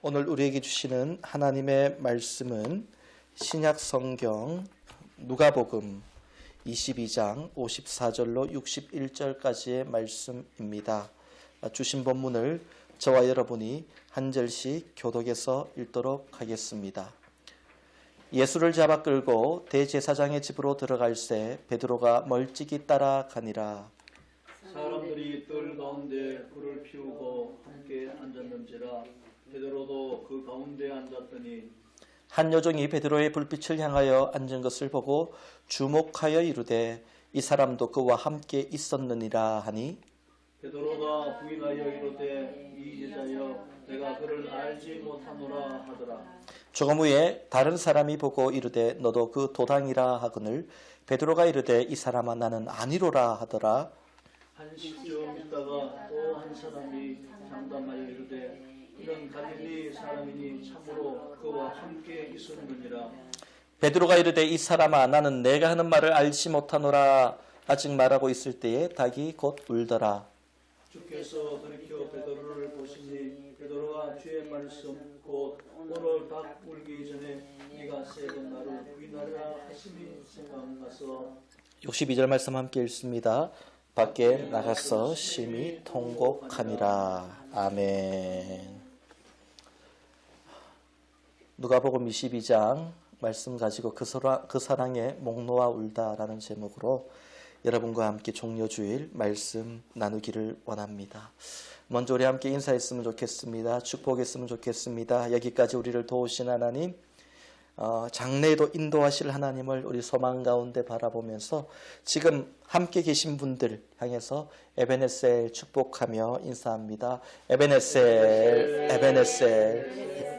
오늘 우리에게 주시는 하나님의 말씀은 신약 성경 누가복음 22장 54절로 61절까지의 말씀입니다. 주신 본문을 저와 여러분이 한 절씩 교독해서 읽도록 하겠습니다. 예수를 잡아 끌고 대제사장의 집으로 들어갈새 베드로가 멀찍이 따라가니라. 사람들이 뜰 가운데 불을 피우고 함께 앉았는지라. 베드로도 그 가운데 앉았더니 한 여종이 베드로의 불빛을 향하여 앉은 것을 보고 주목하여 이르되 이 사람도 그와 함께 있었느니라 하니, 베드로가 부인하여 이르되 이 여자여 내가 그를 알지 못하노라 하더라. 조금 후에 다른 사람이 보고 이르되 너도 그 도당이라 하거늘 베드로가 이르되 이 사람아 나는 아니로라 하더라. 한시쯤 있다가 또 한 사람이 장담하여 이르되 이런 갈릴리 사람이니 참으로 그와 함께 있었느니라. 베드로가 이르되 이 사람아 나는 내가 하는 말을 알지 못하노라 아직 말하고 있을 때에 닭이 곧 울더라. 주께서 돌이켜 베드로를 보시니 베드로가 주의 말씀 곧 오늘 닭 울기 전에 네가 세 번 나를 부인하리라 하심이 생각나서 62절 말씀 함께 읽습니다. 밖에 나가서 심히 통곡하니라. 아멘. 누가복음 22장 말씀 가지고 그 사랑에 목 놓아 울다라는 제목으로 여러분과 함께 종려주일 말씀 나누기를 원합니다. 먼저 우리 함께 인사했으면 좋겠습니다. 축복했으면 좋겠습니다. 여기까지 우리를 도우신 하나님, 장래에도 인도하실 하나님을 우리 소망 가운데 바라보면서 지금 함께 계신 분들 향해서 에베네셀 축복하며 인사합니다. 에베네셀, 에베네셀.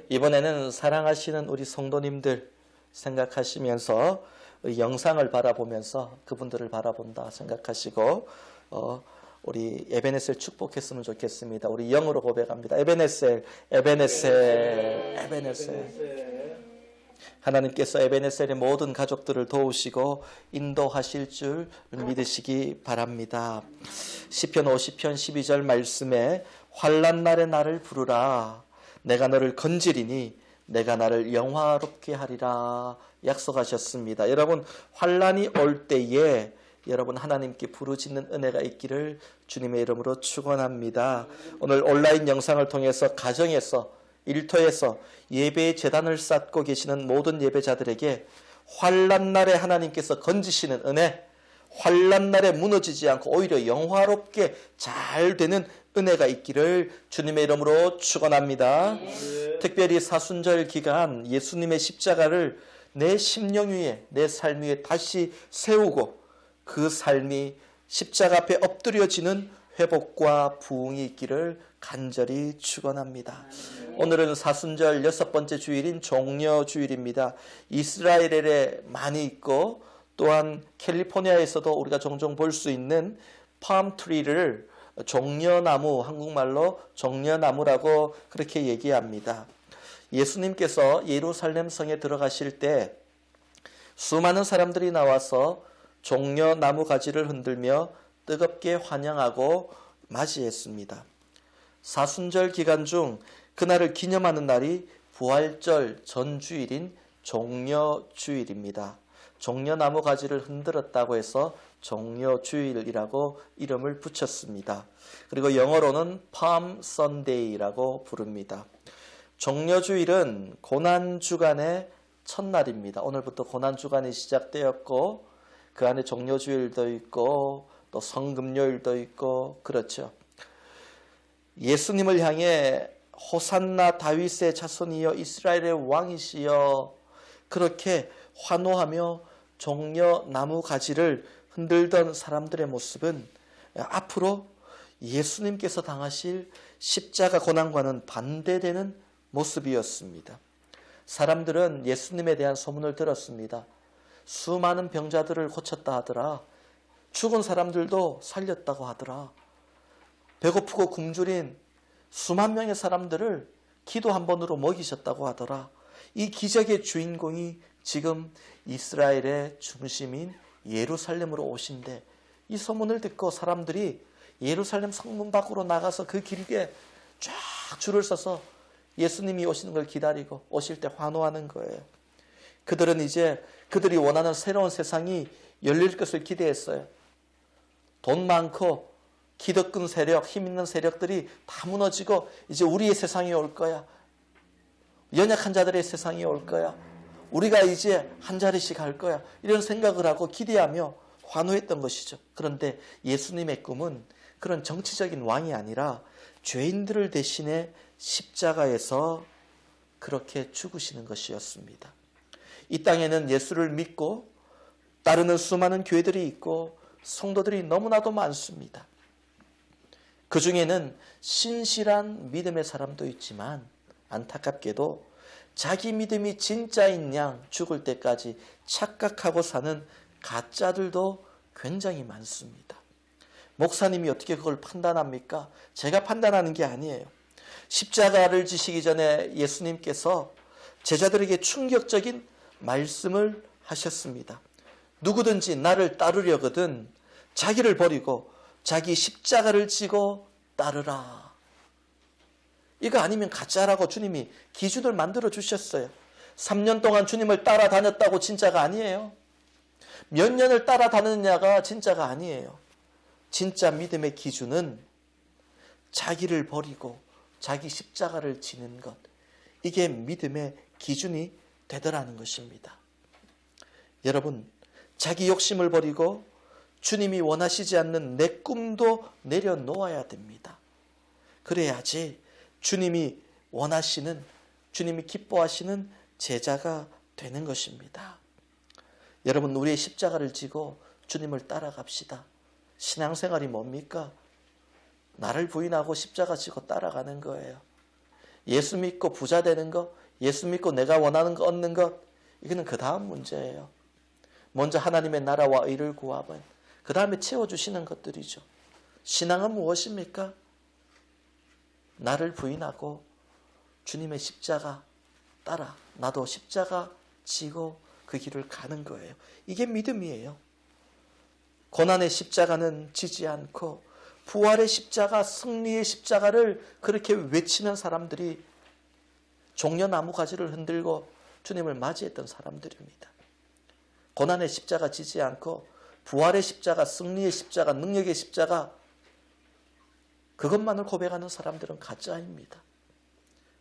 이번에는 사랑하시는 우리 성도님들 생각하시면서 영상을 바라보면서 그분들을 바라본다 생각하시고 우리 에베네셀 축복했으면 좋겠습니다. 우리 영으로 고백합니다. 에베네셀, 에베네셀, 에베네셀. 하나님께서 에베네셀의 모든 가족들을 도우시고 인도하실 줄 믿으시기 바랍니다. 시편 50편 12절 말씀에 환난 날에 나를 부르라. 내가 너를 건지리니 내가 나를 영화롭게 하리라 약속하셨습니다. 여러분 환난이 올 때에 여러분 하나님께 부르짖는 은혜가 있기를 주님의 이름으로 축원합니다. 오늘 온라인 영상을 통해서 가정에서 일터에서 예배의 제단을 쌓고 계시는 모든 예배자들에게 환난 날에 하나님께서 건지시는 은혜, 환난 날에 무너지지 않고 오히려 영화롭게 잘 되는 은혜가 있기를 주님의 이름으로 축원합니다. 특별히 사순절 기간 예수님의 십자가를 내 심령 위에, 내 삶 위에 다시 세우고 그 삶이 십자가 앞에 엎드려지는 회복과 부흥이 있기를 간절히 축원합니다. 오늘은 사순절 6번째 주일인 종려주일입니다. 이스라엘에 많이 있고 또한 캘리포니아에서도 우리가 종종 볼 수 있는 팜트리를 종려나무, 한국말로 종려나무라고 그렇게 얘기합니다. 예수님께서 예루살렘 성에 들어가실 때 수많은 사람들이 나와서 종려나무 가지를 흔들며 뜨겁게 환영하고 맞이했습니다. 사순절 기간 중 그날을 기념하는 날이 부활절 전주일인 종려주일입니다. 종려나무 가지를 흔들었다고 해서 종려주일이라고 이름을 붙였습니다. 그리고 영어로는 Palm Sunday라고 부릅니다. 종려주일은 고난주간의 첫날입니다. 오늘부터 고난주간이 시작되었고 그 안에 종려주일도 있고 또 성금요일도 있고 그렇죠. 예수님을 향해 호산나 다윗의 자손이여 이스라엘의 왕이시여 그렇게 환호하며 종려나무 가지를 흔들던 사람들의 모습은 앞으로 예수님께서 당하실 십자가 고난과는 반대되는 모습이었습니다. 사람들은 예수님에 대한 소문을 들었습니다. 수많은 병자들을 고쳤다 하더라. 죽은 사람들도 살렸다고 하더라. 배고프고 굶주린 수만 명의 사람들을 기도 한 번으로 먹이셨다고 하더라. 이 기적의 주인공이 지금 이스라엘의 중심인 예루살렘으로 오신데 이 소문을 듣고 사람들이 예루살렘 성문 밖으로 나가서 그 길게 쫙 줄을 서서 예수님이 오시는 걸 기다리고 오실 때 환호하는 거예요. 그들은 이제 그들이 원하는 새로운 세상이 열릴 것을 기대했어요. 돈 많고 기득권 세력, 힘 있는 세력들이 다 무너지고 이제 우리의 세상이 올 거야. 연약한 자들의 세상이 올 거야. 우리가 이제 한 자리씩 할 거야. 이런 생각을 하고 기대하며 환호했던 것이죠. 그런데 예수님의 꿈은 그런 정치적인 왕이 아니라 죄인들을 대신해 십자가에서 그렇게 죽으시는 것이었습니다. 이 땅에는 예수를 믿고 따르는 수많은 교회들이 있고 성도들이 너무나도 많습니다. 그 중에는 신실한 믿음의 사람도 있지만 안타깝게도 자기 믿음이 진짜인 양 죽을 때까지 착각하고 사는 가짜들도 굉장히 많습니다. 목사님이 어떻게 그걸 판단합니까? 제가 판단하는 게 아니에요. 십자가를 지시기 전에 예수님께서 제자들에게 충격적인 말씀을 하셨습니다. 누구든지 나를 따르려거든 자기를 버리고 자기 십자가를 지고 따르라. 이거 아니면 가짜라고 주님이 기준을 만들어 주셨어요. 3년 동안 주님을 따라다녔다고 진짜가 아니에요. 몇 년을 따라다녔냐가 진짜가 아니에요. 진짜 믿음의 기준은 자기를 버리고 자기 십자가를 지는 것. 이게 믿음의 기준이 되더라는 것입니다. 여러분, 자기 욕심을 버리고 주님이 원하시지 않는 내 꿈도 내려놓아야 됩니다. 그래야지 주님이 원하시는, 주님이 기뻐하시는 제자가 되는 것입니다. 여러분, 우리의 십자가를 지고 주님을 따라갑시다. 신앙생활이 뭡니까? 나를 부인하고 십자가 지고 따라가는 거예요. 예수 믿고 부자 되는 것, 예수 믿고 내가 원하는 거 얻는 것, 이거는 그 다음 문제예요. 먼저 하나님의 나라와 의를 구하면 그 다음에 채워주시는 것들이죠. 신앙은 무엇입니까? 나를 부인하고 주님의 십자가 따라 나도 십자가 지고 그 길을 가는 거예요. 이게 믿음이에요. 고난의 십자가는 지지 않고 부활의 십자가, 승리의 십자가를 그렇게 외치는 사람들이 종려나무 가지를 흔들고 주님을 맞이했던 사람들입니다. 고난의 십자가 지지 않고 부활의 십자가, 승리의 십자가, 능력의 십자가, 그것만을 고백하는 사람들은 가짜입니다.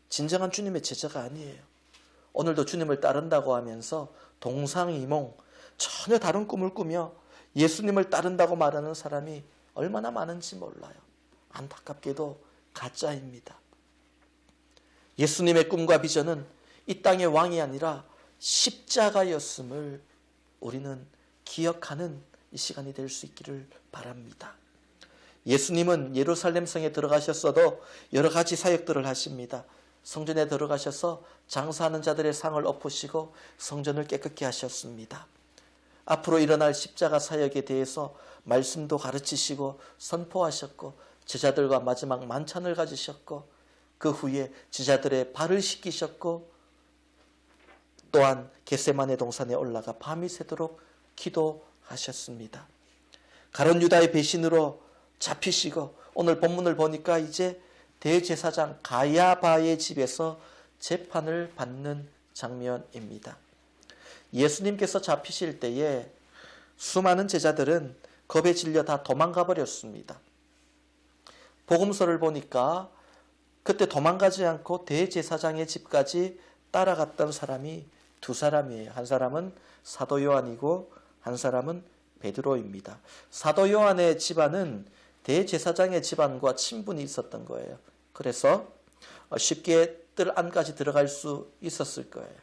진정한 주님의 제자가 아니에요. 오늘도 주님을 따른다고 하면서 동상이몽, 전혀 다른 꿈을 꾸며 예수님을 따른다고 말하는 사람이 얼마나 많은지 몰라요. 안타깝게도 가짜입니다. 예수님의 꿈과 비전은 이 땅의 왕이 아니라 십자가였음을 우리는 기억하는 이 시간이 될 수 있기를 바랍니다. 예수님은 예루살렘 성에 들어가셨어도 여러 가지 사역들을 하십니다. 성전에 들어가셔서 장사하는 자들의 상을 엎으시고 성전을 깨끗게 하셨습니다. 앞으로 일어날 십자가 사역에 대해서 말씀도 가르치시고 선포하셨고 제자들과 마지막 만찬을 가지셨고 그 후에 제자들의 발을 씻기셨고 또한 겟세마네 동산에 올라가 밤이 새도록 기도하셨습니다. 가룟 유다의 배신으로 잡히시고 오늘 본문을 보니까 이제 대제사장 가야바의 집에서 재판을 받는 장면입니다. 예수님께서 잡히실 때에 수많은 제자들은 겁에 질려 다 도망가 버렸습니다. 복음서를 보니까 그때 도망가지 않고 대제사장의 집까지 따라갔던 사람이 두 사람이에요. 한 사람은 사도 요한이고 한 사람은 베드로입니다. 사도 요한의 집안은 대제사장의 집안과 친분이 있었던 거예요. 그래서 쉽게 뜰 안까지 들어갈 수 있었을 거예요.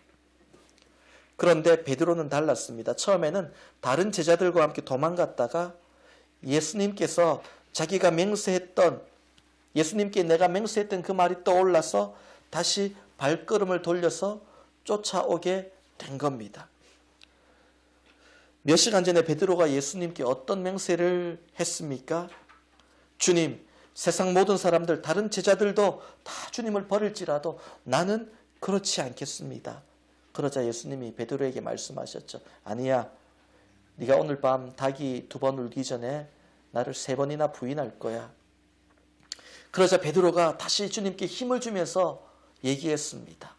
그런데 베드로는 달랐습니다. 처음에는 다른 제자들과 함께 도망갔다가 예수님께서 자기가 맹세했던, 예수님께 내가 맹세했던 그 말이 떠올라서 다시 발걸음을 돌려서 쫓아오게 된 겁니다. 몇 시간 전에 베드로가 예수님께 어떤 맹세를 했습니까? 주님, 세상 모든 사람들, 다른 제자들도 다 주님을 버릴지라도 나는 그렇지 않겠습니다. 그러자 예수님이 베드로에게 말씀하셨죠. 아니야, 네가 오늘 밤 닭이 2번 울기 전에 나를 3번이나 부인할 거야. 그러자 베드로가 다시 주님께 힘을 주면서 얘기했습니다.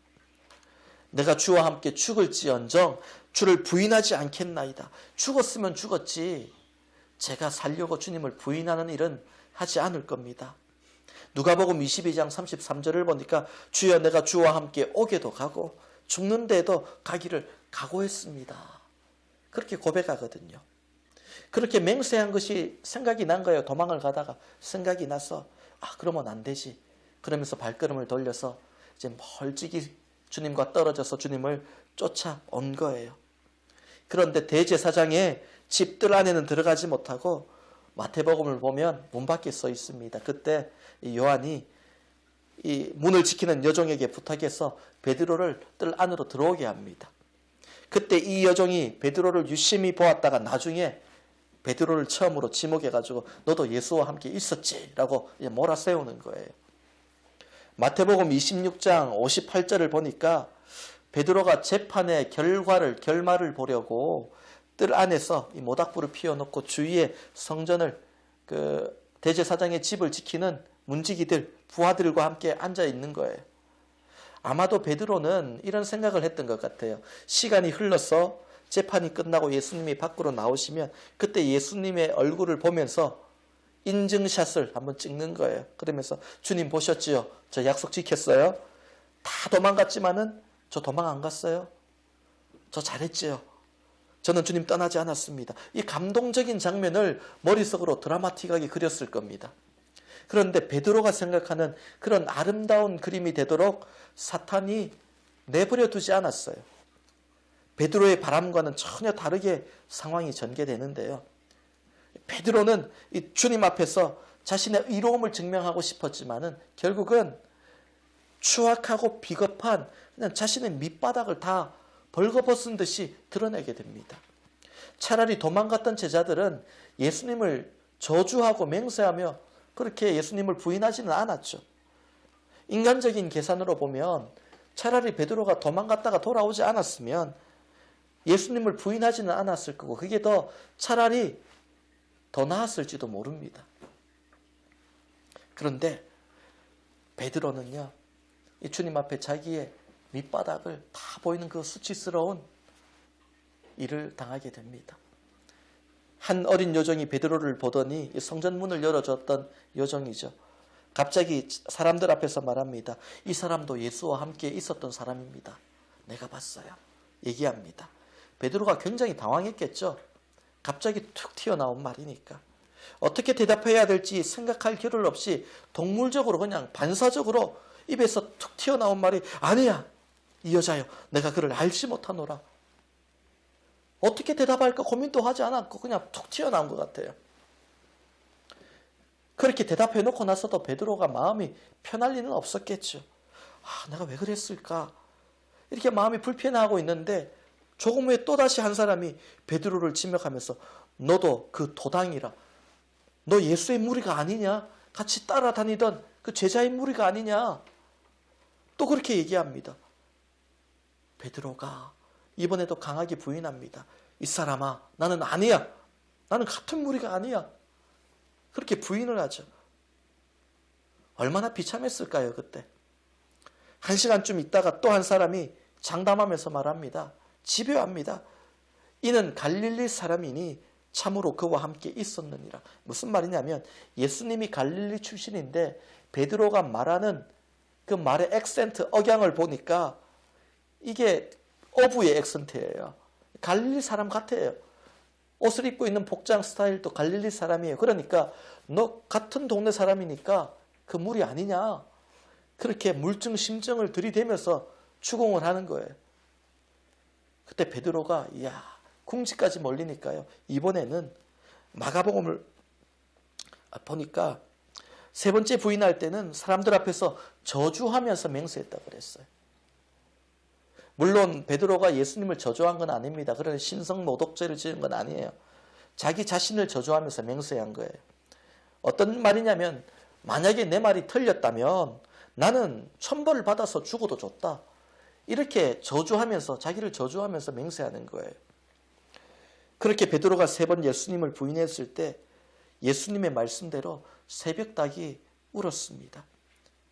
내가 주와 함께 죽을지언정 주를 부인하지 않겠나이다. 죽었으면 죽었지 제가 살려고 주님을 부인하는 일은 하지 않을 겁니다. 누가복음 22장 33절을 보니까 주여 내가 주와 함께 오게도 가고 죽는데도 가기를 각오했습니다. 그렇게 고백하거든요. 그렇게 맹세한 것이 생각이 난 거예요. 도망을 가다가 생각이 나서 그러면 안 되지. 그러면서 발걸음을 돌려서 이제 멀찍이 주님과 떨어져서 주님을 쫓아온 거예요. 그런데 대제사장의 집들 안에는 들어가지 못하고 마태복음을 보면 문 밖에 서 있습니다. 그때 요한이 이 문을 지키는 여종에게 부탁해서 베드로를 뜰 안으로 들어오게 합니다. 그때 이 여종이 베드로를 유심히 보았다가 나중에 베드로를 처음으로 지목해가지고 너도 예수와 함께 있었지 라고 몰아세우는 거예요. 마태복음 26장 58절을 보니까 베드로가 재판의 결말을 보려고 뜰 안에서 이 모닥불을 피워놓고 주위에 성전을 대제사장의 집을 지키는 문지기들, 부하들과 함께 앉아 있는 거예요. 아마도 베드로는 이런 생각을 했던 것 같아요. 시간이 흘러서 재판이 끝나고 예수님이 밖으로 나오시면 그때 예수님의 얼굴을 보면서 인증샷을 한번 찍는 거예요. 그러면서 주님 보셨지요? 저 약속 지켰어요? 다 도망갔지만은 저 도망 안 갔어요? 저 잘했지요? 저는 주님 떠나지 않았습니다. 이 감동적인 장면을 머릿속으로 드라마틱하게 그렸을 겁니다. 그런데 베드로가 생각하는 그런 아름다운 그림이 되도록 사탄이 내버려 두지 않았어요. 베드로의 바람과는 전혀 다르게 상황이 전개되는데요. 베드로는 이 주님 앞에서 자신의 의로움을 증명하고 싶었지만은 결국은 추악하고 비겁한 그냥 자신의 밑바닥을 다 벌거벗은 듯이 드러내게 됩니다. 차라리 도망갔던 제자들은 예수님을 저주하고 맹세하며 그렇게 예수님을 부인하지는 않았죠. 인간적인 계산으로 보면 차라리 베드로가 도망갔다가 돌아오지 않았으면 예수님을 부인하지는 않았을 거고 그게 차라리 더 나았을지도 모릅니다. 그런데 베드로는요, 이 주님 앞에 자기의 밑바닥을 다 보이는 그 수치스러운 일을 당하게 됩니다. 한 어린 여종이 베드로를 보더니 성전 문을 열어줬던 여종이죠. 갑자기 사람들 앞에서 말합니다. 이 사람도 예수와 함께 있었던 사람입니다. 내가 봤어요. 얘기합니다. 베드로가 굉장히 당황했겠죠. 갑자기 툭 튀어나온 말이니까. 어떻게 대답해야 될지 생각할 겨를 없이 동물적으로 그냥 반사적으로 입에서 툭 튀어나온 말이 아니야. 이 여자요. 내가 그를 알지 못하노라. 어떻게 대답할까 고민도 하지 않았고 그냥 툭 튀어나온 것 같아요. 그렇게 대답해 놓고 나서도 베드로가 마음이 편할 리는 없었겠죠. 내가 왜 그랬을까? 이렇게 마음이 불편해하고 있는데 조금 후에 또다시 한 사람이 베드로를 지목하면서 너도 그 도당이라. 너 예수의 무리가 아니냐? 같이 따라다니던 그 제자의 무리가 아니냐? 또 그렇게 얘기합니다. 베드로가 이번에도 강하게 부인합니다. 이 사람아, 나는 아니야. 나는 같은 무리가 아니야. 그렇게 부인을 하죠. 얼마나 비참했을까요, 그때. 1시간쯤 있다가 또 한 사람이 장담하면서 말합니다. 집요합니다. 이는 갈릴리 사람이니 참으로 그와 함께 있었느니라. 무슨 말이냐면 예수님이 갈릴리 출신인데 베드로가 말하는 그 말의 액센트, 억양을 보니까 이게 어부의 액센트예요. 갈릴리 사람 같아요. 옷을 입고 있는 복장 스타일도 갈릴리 사람이에요. 그러니까 너 같은 동네 사람이니까 그 무리 아니냐. 그렇게 물증 심증을 들이대면서 추궁을 하는 거예요. 그때 베드로가 궁지까지 몰리니까요. 이번에는 마가복음을 보니까 세 번째 부인할 때는 사람들 앞에서 저주하면서 맹세했다고 그랬어요. 물론 베드로가 예수님을 저주한 건 아닙니다. 그러나 신성모독죄를 지은 건 아니에요. 자기 자신을 저주하면서 맹세한 거예요. 어떤 말이냐면 만약에 내 말이 틀렸다면 나는 천벌을 받아서 죽어도 좋다. 이렇게 저주하면서 자기를 저주하면서 맹세하는 거예요. 그렇게 베드로가 3번 예수님을 부인했을 때 예수님의 말씀대로 새벽닭이 울었습니다.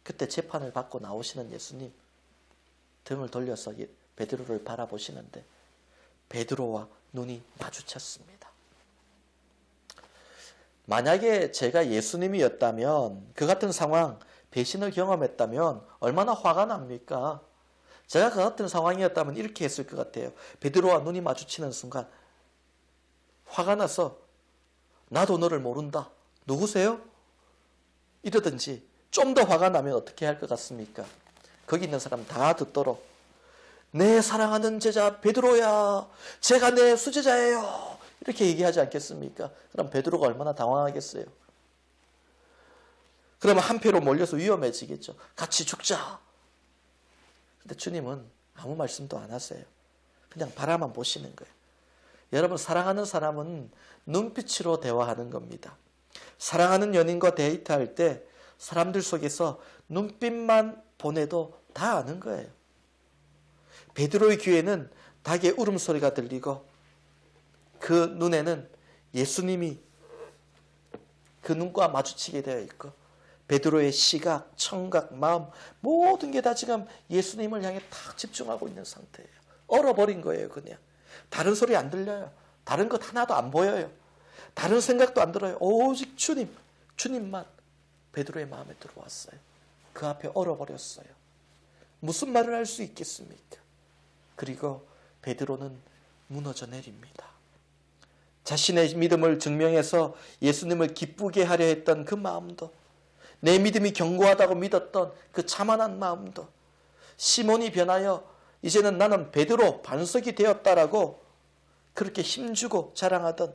그때 재판을 받고 나오시는 예수님 등을 돌려서 베드로를 바라보시는데 베드로와 눈이 마주쳤습니다. 만약에 제가 예수님이었다면 그 같은 상황, 배신을 경험했다면 얼마나 화가 납니까? 제가 그 같은 상황이었다면 이렇게 했을 것 같아요. 베드로와 눈이 마주치는 순간 화가 나서 나도 너를 모른다. 누구세요? 이러든지 좀 더 화가 나면 어떻게 할 것 같습니까? 거기 있는 사람 다 듣도록 내 사랑하는 제자 베드로야, 제가 내 수제자예요. 이렇게 얘기하지 않겠습니까? 그럼 베드로가 얼마나 당황하겠어요? 그러면 한패로 몰려서 위험해지겠죠. 같이 죽자. 근데 주님은 아무 말씀도 안 하세요. 그냥 바라만 보시는 거예요. 여러분, 사랑하는 사람은 눈빛으로 대화하는 겁니다. 사랑하는 연인과 데이트할 때 사람들 속에서 눈빛만 보내도 다 아는 거예요. 베드로의 귀에는 닭의 울음소리가 들리고 그 눈에는 예수님이 그 눈과 마주치게 되어 있고 베드로의 시각, 청각, 마음 모든 게 다 지금 예수님을 향해 딱 집중하고 있는 상태예요. 얼어버린 거예요. 그냥. 다른 소리 안 들려요. 다른 것 하나도 안 보여요. 다른 생각도 안 들어요. 오직 주님만 베드로의 마음에 들어왔어요. 그 앞에 얼어버렸어요. 무슨 말을 할 수 있겠습니까? 그리고 베드로는 무너져 내립니다. 자신의 믿음을 증명해서 예수님을 기쁘게 하려 했던 그 마음도, 내 믿음이 견고하다고 믿었던 그 자만한 마음도, 시몬이 변하여 이제는 나는 베드로 반석이 되었다라고 그렇게 힘주고 자랑하던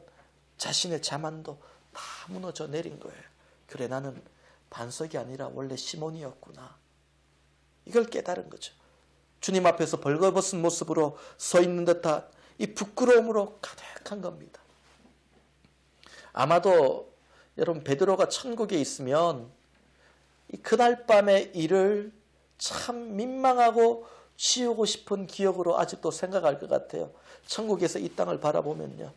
자신의 자만도 다 무너져 내린 거예요. 그래, 나는 반석이 아니라 원래 시몬이었구나. 이걸 깨달은 거죠. 주님 앞에서 벌거벗은 모습으로 서 있는 듯한 이 부끄러움으로 가득한 겁니다. 아마도 여러분, 베드로가 천국에 있으면 이 그날 밤의 일을 참 민망하고 지우고 싶은 기억으로 아직도 생각할 것 같아요. 천국에서 이 땅을 바라보면요.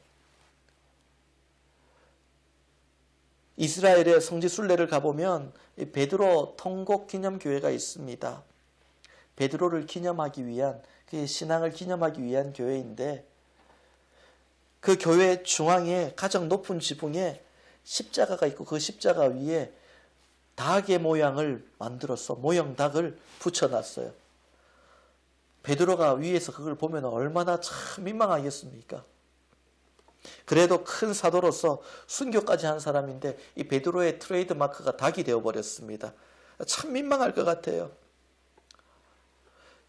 이스라엘의 성지 순례를 가보면 베드로 통곡 기념교회가 있습니다. 베드로를 기념하기 위한, 그의 신앙을 기념하기 위한 교회인데 그 교회 중앙에 가장 높은 지붕에 십자가가 있고 그 십자가 위에 닭의 모양을 만들어서 모형 닭을 붙여놨어요. 베드로가 위에서 그걸 보면 얼마나 참 민망하겠습니까? 그래도 큰 사도로서 순교까지 한 사람인데 이 베드로의 트레이드 마크가 닭이 되어버렸습니다. 참 민망할 것 같아요.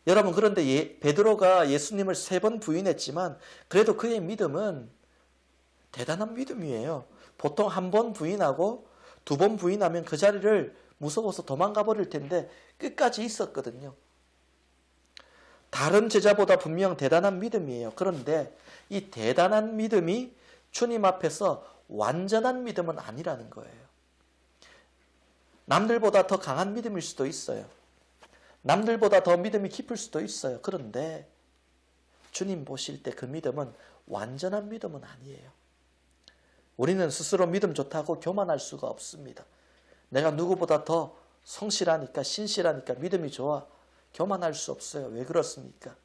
여러분, 그런데 베드로가 예수님을 3번 부인했지만 그래도 그의 믿음은 대단한 믿음이에요. 보통 1번 부인하고 2번 부인하면 그 자리를 무서워서 도망가 버릴 텐데 끝까지 있었거든요. 다른 제자보다 분명 대단한 믿음이에요. 그런데 이 대단한 믿음이 주님 앞에서 완전한 믿음은 아니라는 거예요. 남들보다 더 강한 믿음일 수도 있어요. 남들보다 더 믿음이 깊을 수도 있어요. 그런데 주님 보실 때 그 믿음은 완전한 믿음은 아니에요. 우리는 스스로 믿음 좋다고 교만할 수가 없습니다. 내가 누구보다 더 성실하니까, 신실하니까, 믿음이 좋아. 교만할 수 없어요. 왜 그렇습니까?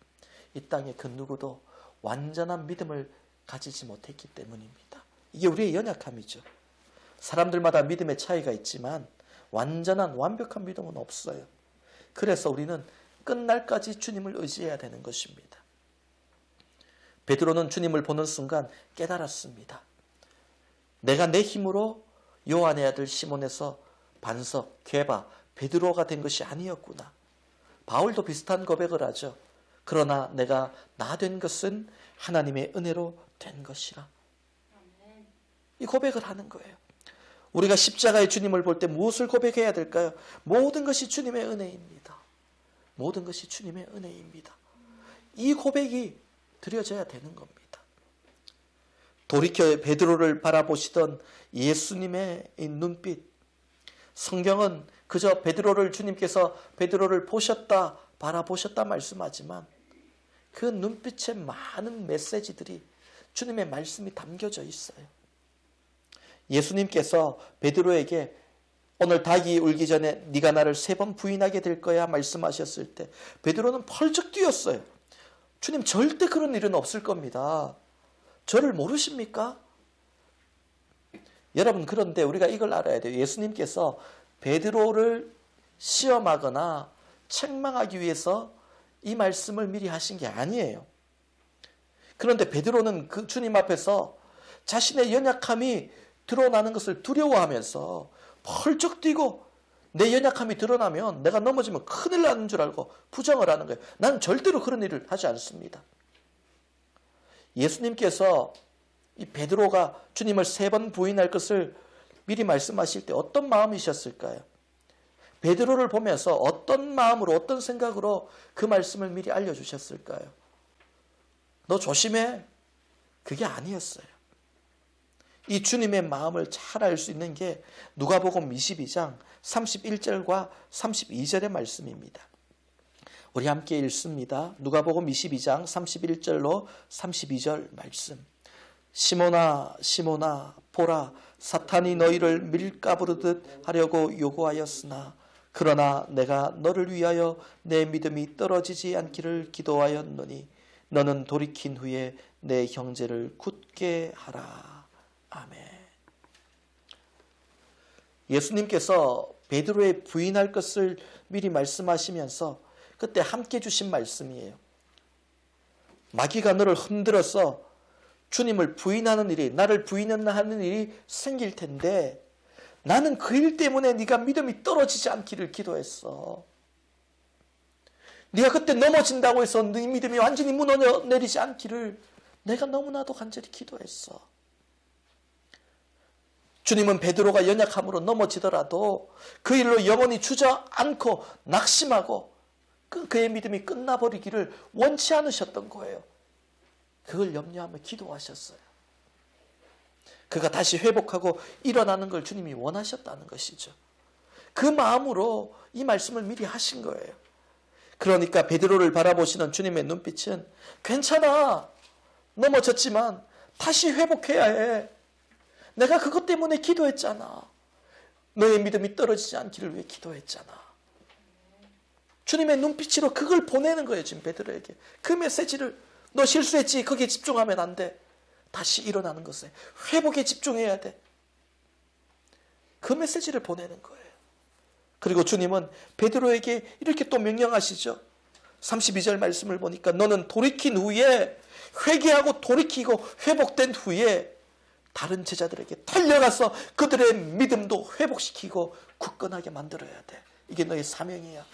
이 땅에 그 누구도 완전한 믿음을 가지지 못했기 때문입니다. 이게 우리의 연약함이죠. 사람들마다 믿음의 차이가 있지만 완전한 완벽한 믿음은 없어요. 그래서 우리는 끝날까지 주님을 의지해야 되는 것입니다. 베드로는 주님을 보는 순간 깨달았습니다. 내가 내 힘으로 요한의 아들 시몬에서 반석, 괴바, 베드로가 된 것이 아니었구나. 바울도 비슷한 고백을 하죠. 그러나 내가 나 된 것은 하나님의 은혜로 된 것이라. 이 고백을 하는 거예요. 우리가 십자가의 주님을 볼 때 무엇을 고백해야 될까요? 모든 것이 주님의 은혜입니다. 모든 것이 주님의 은혜입니다. 이 고백이 드려져야 되는 겁니다. 돌이켜 베드로를 바라보시던 예수님의 이 눈빛, 성경은 그저 베드로를 주님께서 베드로를 보셨다, 바라보셨다 말씀하지만 그 눈빛에 많은 메시지들이 주님의 말씀이 담겨져 있어요. 예수님께서 베드로에게 오늘 닭이 울기 전에 네가 나를 3번 부인하게 될 거야 말씀하셨을 때 베드로는 펄쩍 뛰었어요. 주님, 절대 그런 일은 없을 겁니다. 저를 모르십니까? 여러분, 그런데 우리가 이걸 알아야 돼요. 예수님께서 베드로를 시험하거나 책망하기 위해서 이 말씀을 미리 하신 게 아니에요. 그런데 베드로는 그 주님 앞에서 자신의 연약함이 드러나는 것을 두려워하면서 펄쩍 뛰고 내 연약함이 드러나면 내가 넘어지면 큰일 나는 줄 알고 부정을 하는 거예요. 나는 절대로 그런 일을 하지 않습니다. 예수님께서 이 베드로가 주님을 3번 부인할 것을 미리 말씀하실 때 어떤 마음이셨을까요? 베드로를 보면서 어떤 마음으로 어떤 생각으로 그 말씀을 미리 알려주셨을까요? 너 조심해. 그게 아니었어요. 이 주님의 마음을 잘 알 수 있는 게 누가복음 22장 31절과 32절의 말씀입니다. 우리 함께 읽습니다. 누가복음 22장 31절로 32절 말씀. 시몬아 시몬아 보라, 사탄이 너희를 밀가부르듯 하려고 요구하였으나 그러나 내가 너를 위하여 내 믿음이 떨어지지 않기를 기도하였노니 너는 돌이킨 후에 내 형제를 굳게 하라. 아멘. 예수님께서 베드로의 부인할 것을 미리 말씀하시면서 그때 함께 주신 말씀이에요. 마귀가 너를 흔들어서 주님을 부인하는 일이, 나를 부인하는 일이 생길 텐데 나는 그 일 때문에 네가 믿음이 떨어지지 않기를 기도했어. 네가 그때 넘어진다고 해서 네 믿음이 완전히 무너내리지 않기를 내가 너무나도 간절히 기도했어. 주님은 베드로가 연약함으로 넘어지더라도 그 일로 영원히 주저앉고 낙심하고 그의 믿음이 끝나버리기를 원치 않으셨던 거예요. 그걸 염려하며 기도하셨어요. 그가 다시 회복하고 일어나는 걸 주님이 원하셨다는 것이죠. 그 마음으로 이 말씀을 미리 하신 거예요. 그러니까 베드로를 바라보시는 주님의 눈빛은 괜찮아. 넘어졌지만 다시 회복해야 해. 내가 그것 때문에 기도했잖아. 너의 믿음이 떨어지지 않기를 위해 기도했잖아. 주님의 눈빛으로 그걸 보내는 거예요. 지금 베드로에게. 그 메시지를 너 실수했지. 거기에 집중하면 안 돼. 다시 일어나는 것에 회복에 집중해야 돼. 그 메시지를 보내는 거예요. 그리고 주님은 베드로에게 이렇게 또 명령하시죠. 32절 말씀을 보니까 너는 돌이킨 후에 회개하고 돌이키고 회복된 후에 다른 제자들에게 달려가서 그들의 믿음도 회복시키고 굳건하게 만들어야 돼. 이게 너의 사명이야.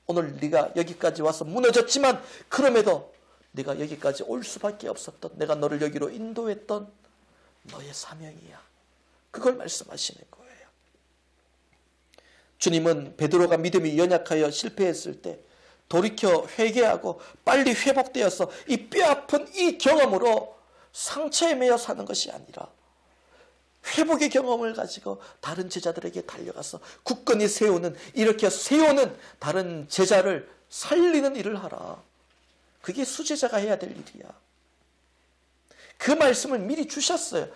오늘 네가 여기까지 와서 무너졌지만 그럼에도 네가 여기까지 올 수밖에 없었던, 내가 너를 여기로 인도했던 너의 사명이야. 그걸 말씀하시는 거예요. 주님은 베드로가 믿음이 연약하여 실패했을 때 돌이켜 회개하고 빨리 회복되어서 이 뼈아픈 이 경험으로 상처에 매여 사는 것이 아니라 회복의 경험을 가지고 다른 제자들에게 달려가서 굳건히 세우는, 이렇게 세우는 다른 제자를 살리는 일을 하라. 그게 수제자가 해야 될 일이야. 그 말씀을 미리 주셨어요.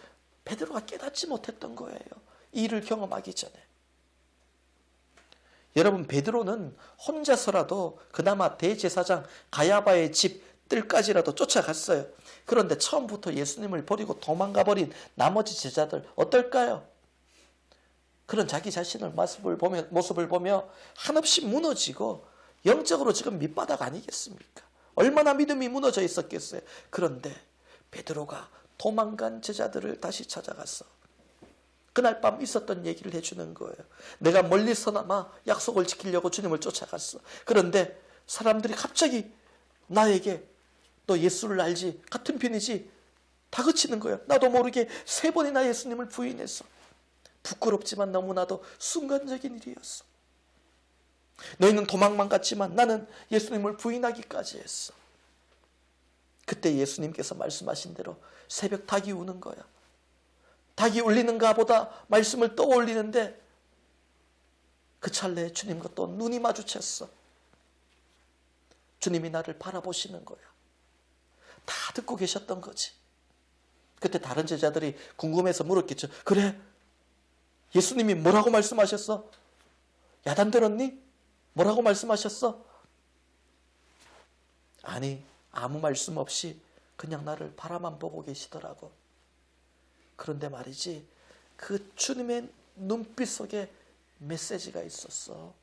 베드로가 깨닫지 못했던 거예요. 이 일을 경험하기 전에. 여러분, 베드로는 혼자서라도 그나마 대제사장 가야바의 집 뜰까지라도 쫓아갔어요. 그런데 처음부터 예수님을 버리고 도망가버린 나머지 제자들 어떨까요? 그런 자기 자신의 모습을 보며 한없이 무너지고 영적으로 지금 밑바닥 아니겠습니까? 얼마나 믿음이 무너져 있었겠어요. 그런데 베드로가 도망간 제자들을 다시 찾아갔어. 그날 밤 있었던 얘기를 해주는 거예요. 내가 멀리서나마 약속을 지키려고 주님을 쫓아갔어. 그런데 사람들이 갑자기 나에게 너 예수를 알지? 같은 편이지? 다그치는 거예요. 나도 모르게 3번이나 예수님을 부인했어. 부끄럽지만 너무나도 순간적인 일이었어. 너희는 도망만 갔지만 나는 예수님을 부인하기까지 했어. 그때 예수님께서 말씀하신 대로 새벽 닭이 우는 거야. 닭이 울리는가 보다 말씀을 떠올리는데 그 찰나에 주님과 또 눈이 마주쳤어. 주님이 나를 바라보시는 거야. 다 듣고 계셨던 거지. 그때 다른 제자들이 궁금해서 물었겠죠. 그래? 예수님이 뭐라고 말씀하셨어? 야단 들었니? 뭐라고 말씀하셨어? 아니, 아무 말씀 없이 그냥 나를 바라만 보고 계시더라고. 그런데 말이지, 그 주님의 눈빛 속에 메시지가 있었어.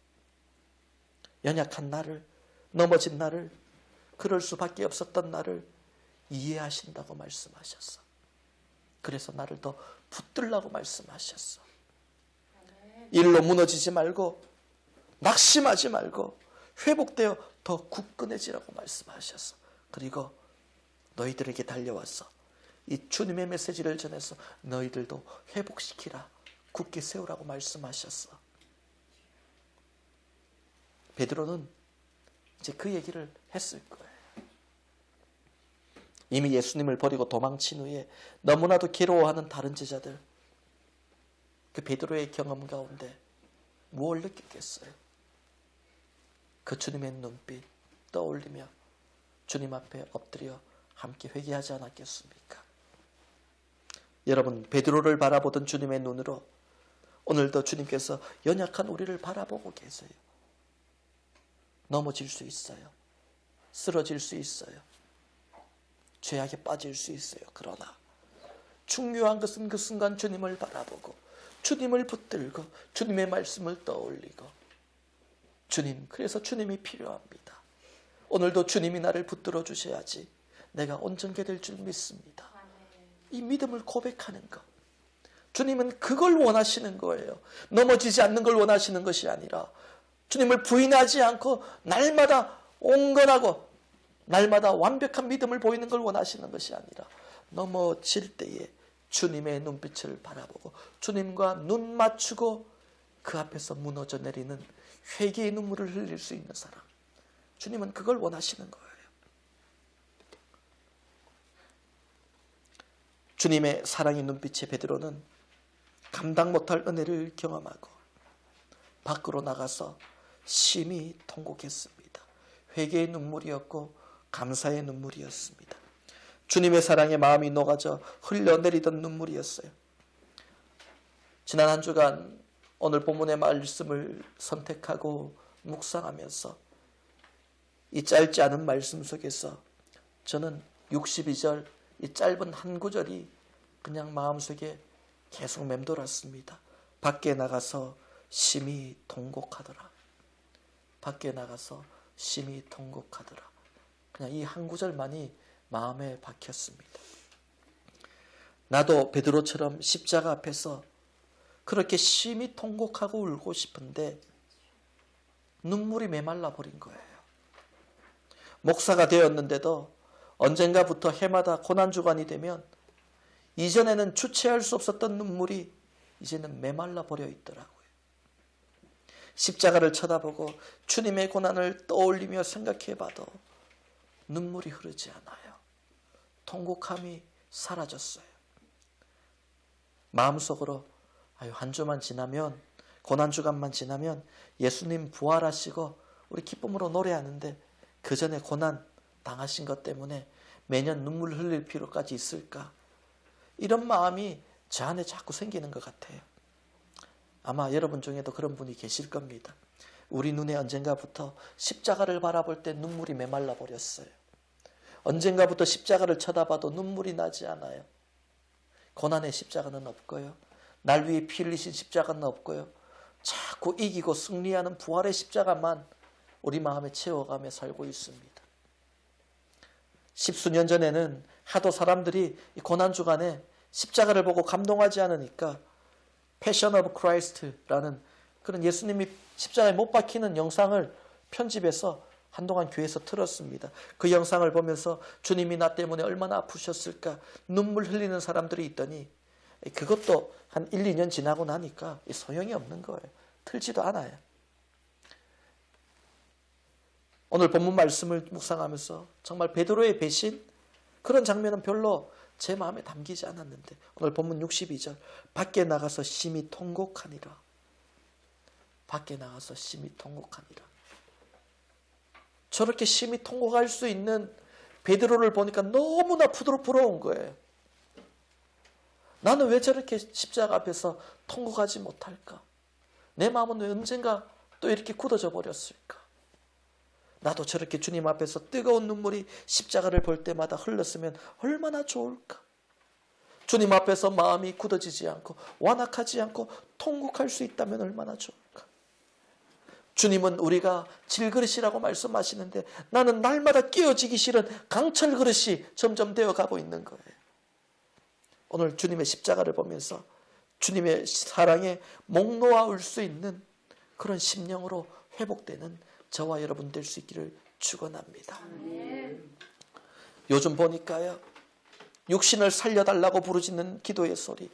연약한 나를, 넘어진 나를, 그럴 수밖에 없었던 나를 이해하신다고 말씀하셨어. 그래서 나를 더 붙들라고 말씀하셨어. 일로 무너지지 말고, 낙심하지 말고, 회복되어 더 굳건해지라고 말씀하셨어. 그리고 너희들에게 달려와서 이 주님의 메시지를 전해서 너희들도 회복시키라, 굳게 세우라고 말씀하셨어. 베드로는 이제 그 얘기를 했을 거예요. 이미 예수님을 버리고 도망친 후에 너무나도 괴로워하는 다른 제자들, 그 베드로의 경험 가운데 무엇을 느꼈겠어요? 그 주님의 눈빛 떠올리며 주님 앞에 엎드려 함께 회개하지 않았겠습니까? 여러분, 베드로를 바라보던 주님의 눈으로 오늘도 주님께서 연약한 우리를 바라보고 계세요. 넘어질 수 있어요. 쓰러질 수 있어요. 죄악에 빠질 수 있어요. 그러나 중요한 것은 그 순간 주님을 바라보고 주님을 붙들고 주님의 말씀을 떠올리고, 주님, 그래서 주님이 필요합니다. 오늘도 주님이 나를 붙들어 주셔야지 내가 온전케 될 줄 믿습니다. 이 믿음을 고백하는 것, 주님은 그걸 원하시는 거예요. 넘어지지 않는 걸 원하시는 것이 아니라 주님을 부인하지 않고 날마다 온건하고 날마다 완벽한 믿음을 보이는 걸 원하시는 것이 아니라 넘어질 때에 주님의 눈빛을 바라보고 주님과 눈 맞추고 그 앞에서 무너져 내리는 회개의 눈물을 흘릴 수 있는 사람, 주님은 그걸 원하시는 거예요. 주님의 사랑의 눈빛에 베드로는 감당 못할 은혜를 경험하고 밖으로 나가서 심히 통곡했습니다. 회개의 눈물이었고 감사의 눈물이었습니다. 주님의 사랑에 마음이 녹아져 흘러내리던 눈물이었어요. 지난 한 주간 오늘 본문의 말씀을 선택하고 묵상하면서 이 짧지 않은 말씀 속에서 저는 62절 이 짧은 한 구절이 그냥 마음속에 계속 맴돌았습니다. 밖에 나가서 심히 통곡하더라. 밖에 나가서 심히 통곡하더라. 그냥 이 한 구절만이 마음에 박혔습니다. 나도 베드로처럼 십자가 앞에서 그렇게 심히 통곡하고 울고 싶은데 눈물이 메말라 버린 거예요. 목사가 되었는데도 언젠가부터 해마다 고난주간이 되면 이전에는 주체할 수 없었던 눈물이 이제는 메말라 버려 있더라고요. 십자가를 쳐다보고 주님의 고난을 떠올리며 생각해봐도 눈물이 흐르지 않아요. 통곡함이 사라졌어요. 마음속으로 한 주만 지나면, 고난주간만 지나면 예수님 부활하시고 우리 기쁨으로 노래하는데 그 전에 고난 당하신 것 때문에 매년 눈물 흘릴 필요까지 있을까? 이런 마음이 저 안에 자꾸 생기는 것 같아요. 아마 여러분 중에도 그런 분이 계실 겁니다. 우리 눈에 언젠가부터 십자가를 바라볼 때 눈물이 메말라 버렸어요. 언젠가부터 십자가를 쳐다봐도 눈물이 나지 않아요. 고난의 십자가는 없고요. 날 위해 피 흘리신 십자가는 없고요. 자꾸 이기고 승리하는 부활의 십자가만 우리 마음에 채워가며 살고 있습니다. 십수년 전에는 하도 사람들이 이 고난주간에 십자가를 보고 감동하지 않으니까 패션 오브 크라이스트라는 그런 예수님이 십자가에 못 박히는 영상을 편집해서 한동안 교회에서 틀었습니다. 그 영상을 보면서 주님이 나 때문에 얼마나 아프셨을까 눈물 흘리는 사람들이 있더니 그것도 한 1, 2년 지나고 나니까 소용이 없는 거예요. 틀지도 않아요. 오늘 본문 말씀을 묵상하면서 정말 베드로의 배신, 그런 장면은 별로 제 마음에 담기지 않았는데 오늘 본문 62절 밖에 나가서 심히 통곡하니라. 밖에 나가서 심히 통곡하니라. 저렇게 심히 통곡할 수 있는 베드로를 보니까 너무나 부러운 거예요. 나는 왜 저렇게 십자가 앞에서 통곡하지 못할까? 내 마음은 왜 언젠가 또 이렇게 굳어져 버렸을까? 나도 저렇게 주님 앞에서 뜨거운 눈물이 십자가를 볼 때마다 흘렀으면 얼마나 좋을까? 주님 앞에서 마음이 굳어지지 않고 완악하지 않고 통곡할 수 있다면 얼마나 좋을까? 주님은 우리가 질그릇이라고 말씀하시는데 나는 날마다 깨어지기 싫은 강철 그릇이 점점 되어가고 있는 거예요. 오늘 주님의 십자가를 보면서 주님의 사랑에 목 놓아 울 수 있는 그런 심령으로 회복되는 저와 여러분 될 수 있기를 축원합니다. 요즘 보니까요, 육신을 살려달라고 부르짖는 기도의 소리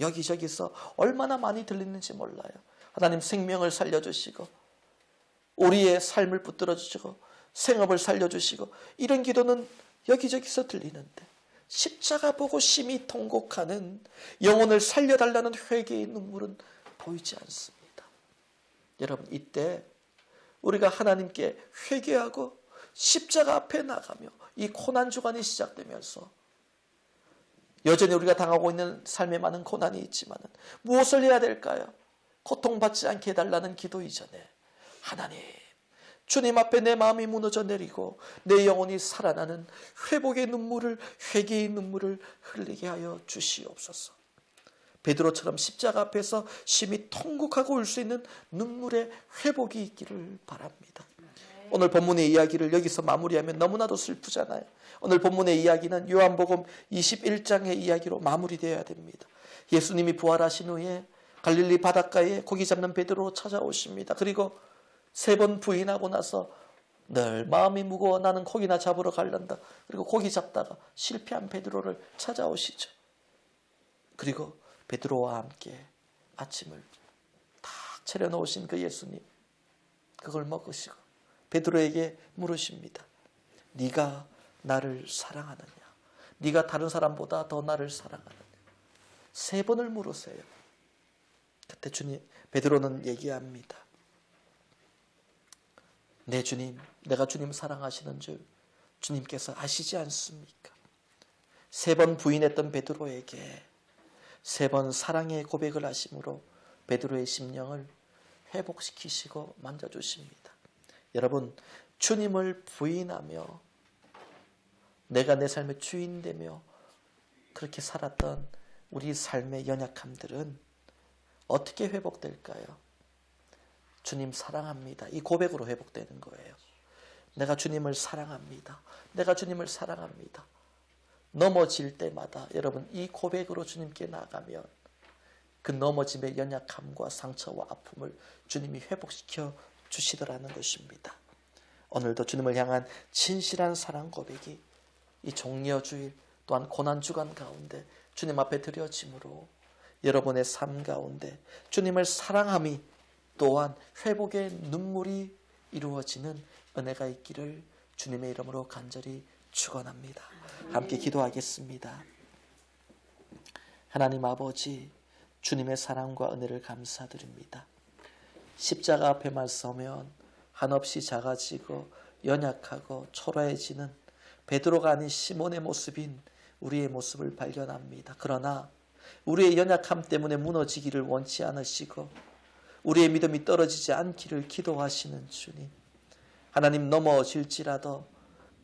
여기저기서 얼마나 많이 들리는지 몰라요. 하나님 생명을 살려주시고 우리의 삶을 붙들어주시고 생업을 살려주시고 이런 기도는 여기저기서 들리는데 십자가 보고 심히 통곡하는 영혼을 살려달라는 회개의 눈물은 보이지 않습니다. 여러분, 이때 우리가 하나님께 회개하고 십자가 앞에 나가며 이 고난주간이 시작되면서 여전히 우리가 당하고 있는 삶에 많은 고난이 있지만 무엇을 해야 될까요? 고통받지 않게 해달라는 기도 이전에 하나님, 주님 앞에 내 마음이 무너져 내리고 내 영혼이 살아나는 회복의 눈물을, 회개의 눈물을 흘리게 하여 주시옵소서. 베드로처럼 십자가 앞에서 심히 통곡하고 울 수 있는 눈물의 회복이 있기를 바랍니다. 오늘 본문의 이야기를 여기서 마무리하면 너무나도 슬프잖아요. 오늘 본문의 이야기는 요한복음 21장의 이야기로 마무리되어야 됩니다. 예수님이 부활하신 후에 갈릴리 바닷가에 고기 잡는 베드로로 찾아오십니다. 그리고 3번 부인하고 나서 늘 마음이 무거워 나는 고기나 잡으러 갈란다. 그리고 고기 잡다가 실패한 베드로를 찾아오시죠. 그리고 베드로와 함께 아침을 탁 차려놓으신 그 예수님, 그걸 먹으시고 베드로에게 물으십니다. 네가 나를 사랑하느냐? 네가 다른 사람보다 더 나를 사랑하느냐? 3번을 물으세요. 그때 주님, 베드로는 얘기합니다. 네 주님, 내가 주님 사랑하시는 줄 주님께서 아시지 않습니까? 3번 부인했던 베드로에게 3번 사랑의 고백을 하심으로 베드로의 심령을 회복시키시고 만져주십니다. 여러분, 주님을 부인하며 내가 내 삶의 주인되며 그렇게 살았던 우리 삶의 연약함들은 어떻게 회복될까요? 주님 사랑합니다. 이 고백으로 회복되는 거예요. 내가 주님을 사랑합니다. 내가 주님을 사랑합니다. 넘어질 때마다 여러분 이 고백으로 주님께 나가면 그 넘어짐의 연약함과 상처와 아픔을 주님이 회복시켜 주시더라는 것입니다. 오늘도 주님을 향한 진실한 사랑 고백이 이 종려주일 또한 고난주간 가운데 주님 앞에 드려짐으로 여러분의 삶 가운데 주님을 사랑함이 또한 회복의 눈물이 이루어지는 은혜가 있기를 주님의 이름으로 간절히 축원합니다. 함께 기도하겠습니다. 하나님 아버지, 주님의 사랑과 은혜를 감사드립니다. 십자가 앞에만 서면 한없이 작아지고 연약하고 초라해지는 베드로가 아닌 시몬의 모습인 우리의 모습을 발견합니다. 그러나 우리의 연약함 때문에 무너지기를 원치 않으시고 우리의 믿음이 떨어지지 않기를 기도하시는 주님, 하나님 넘어질지라도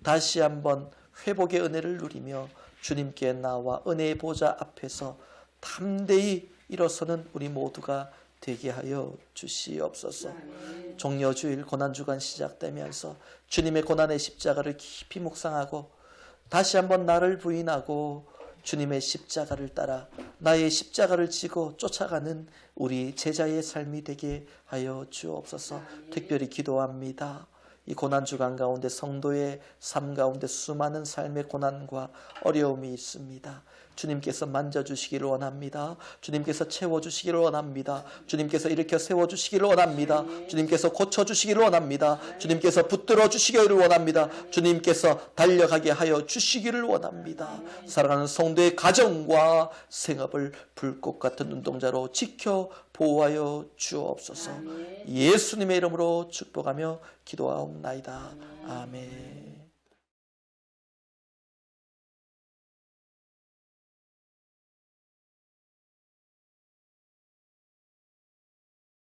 다시 한번 회복의 은혜를 누리며 주님께 나와 은혜의 보좌 앞에서 담대히 일어서는 우리 모두가 되게 하여 주시옵소서. 종려주일 고난주간 시작되면서 주님의 고난의 십자가를 깊이 묵상하고 다시 한번 나를 부인하고 주님의 십자가를 따라 나의 십자가를 지고 쫓아가는 우리 제자의 삶이 되게 하여 주옵소서. 특별히 기도합니다. 이 고난주간 가운데 성도의 삶 가운데 수많은 삶의 고난과 어려움이 있습니다. 주님께서 만져주시기를 원합니다. 주님께서 채워주시기를 원합니다. 주님께서 일으켜 세워주시기를 원합니다. 주님께서 고쳐주시기를 원합니다. 주님께서 붙들어 주시기를 원합니다. 주님께서 달려가게 하여 주시기를 원합니다. 사랑하는 성도의 가정과 생업을 불꽃 같은 눈동자로 지켜 보호하여 주옵소서. 예수님의 이름으로 축복하며 기도하옵나이다. 아멘.